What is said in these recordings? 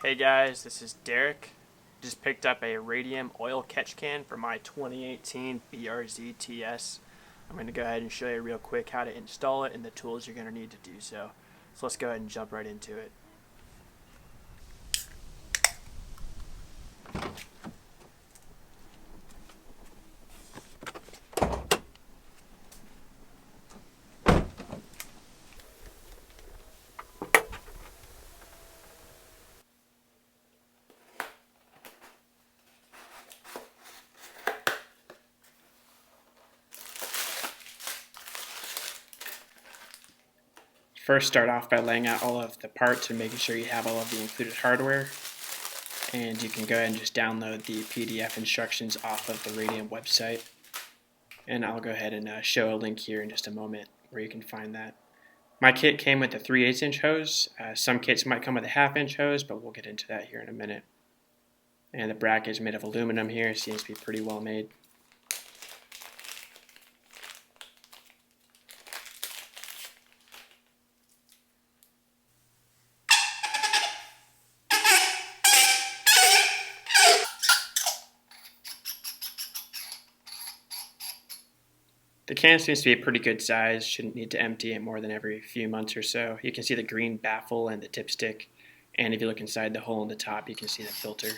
Hey guys, this is Derek. Just picked up a Radium oil catch can for my 2018 BRZ TS. I'm going to go ahead and show you real quick how to install it and the tools you're going to need to do so. So let's go ahead and jump right into it. First, start off by laying out all of the parts and making sure you have all of the included hardware. And you can go ahead and just download the PDF instructions off of the Radium website. And I'll go ahead and show a link here in just a moment where you can find that. My kit came with a 3/8 inch hose. Some kits might come with a 1/2 inch hose, but we'll get into that here in a minute. And the bracket is made of aluminum here. It seems to be pretty well made. The can seems to be a pretty good size, shouldn't need to empty it more than every few months or so. You can see the green baffle and the dipstick, and if you look inside the hole in the top, you can see the filter.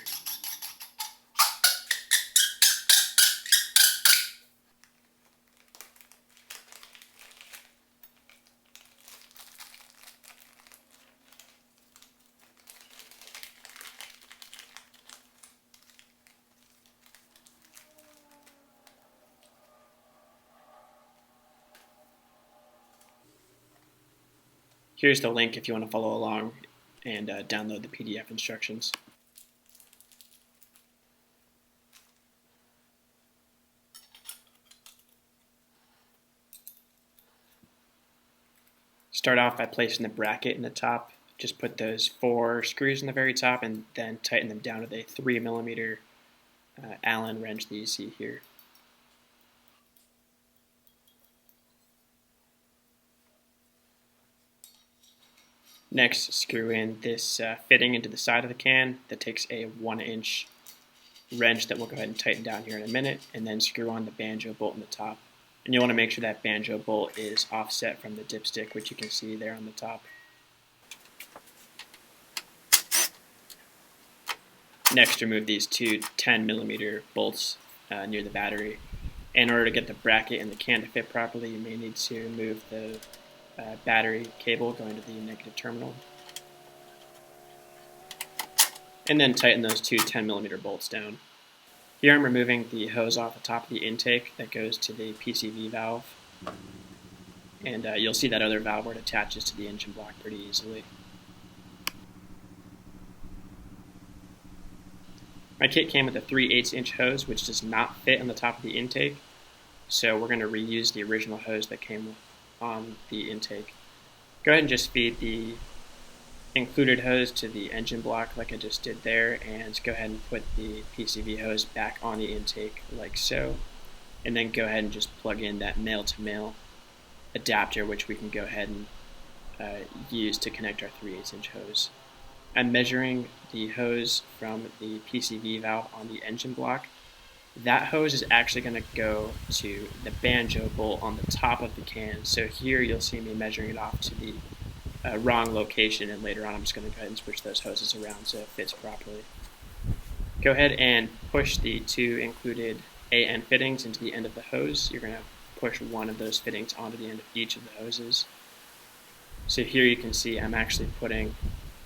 Here's the link if you want to follow along and download the PDF instructions. Start off by placing the bracket in the top. Just put those 4 screws in the very top and then tighten them down with a 3mm Allen wrench that you see here. Next, screw in this fitting into the side of the can. That takes a 1-inch wrench that we'll go ahead and tighten down here in a minute, and then screw on the banjo bolt in the top. And you'll want to make sure that banjo bolt is offset from the dipstick, which you can see there on the top. Next, remove these two 10mm bolts near the battery. In order to get the bracket and the can to fit properly, you may need to remove the battery cable going to the negative terminal. And then tighten those two 10mm bolts down. Here I'm removing the hose off the top of the intake that goes to the PCV valve. And you'll see that other valve where it attaches to the engine block pretty easily. My kit came with a 3/8 inch hose, which does not fit on the top of the intake. So we're going to reuse the original hose that came on the intake. Go ahead and just feed the included hose to the engine block like I just did there, and go ahead and put the PCV hose back on the intake like so, and then go ahead and just plug in that male-to-male adapter, which we can go ahead and use to connect our 3/8 inch hose. I'm measuring the hose from the PCV valve on the engine block. That hose is actually going to go to the banjo bolt on the top of the can. So here you'll see me measuring it off to the wrong location, and later on I'm just going to go ahead and switch those hoses around so it fits properly. Go ahead and push the 2 included AN fittings into the end of the hose. You're going to push one of those fittings onto the end of each of the hoses. So here you can see I'm actually putting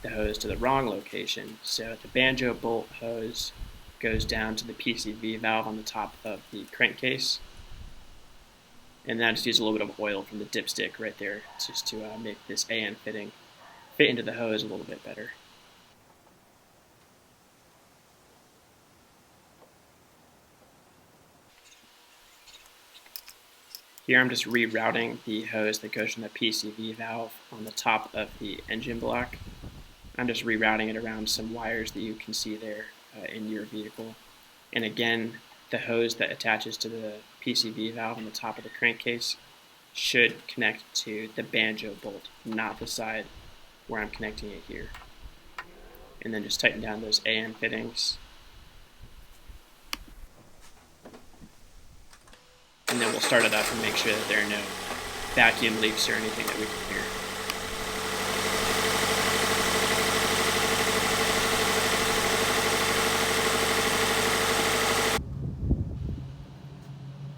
the hose to the wrong location. So the banjo bolt hose goes down to the PCV valve on the top of the crankcase. And then I just use a little bit of oil from the dipstick right there just to make this AN fitting fit into the hose a little bit better. Here I'm just rerouting the hose that goes from the PCV valve on the top of the engine block. I'm just rerouting it around some wires that you can see there in your vehicle. And again, the hose that attaches to the PCV valve on the top of the crankcase should connect to the banjo bolt, not the side where I'm connecting it here. and then just tighten down those AN fittings. And then we'll start it up and make sure that there are no vacuum leaks or anything that we can hear.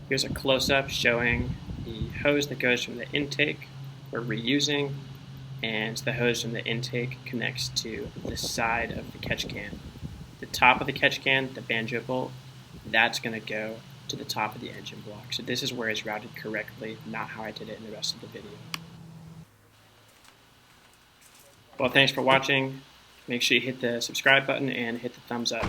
Here's a close-up showing the hose that goes from the intake we're reusing, and the hose from the intake connects to the side of the catch can. The top of the catch can, the banjo bolt, that's going to go to the top of the engine block. So this is where it's routed correctly, not how I did it in the rest of the video. Well, thanks for watching. Make sure you hit the subscribe button and hit the thumbs up.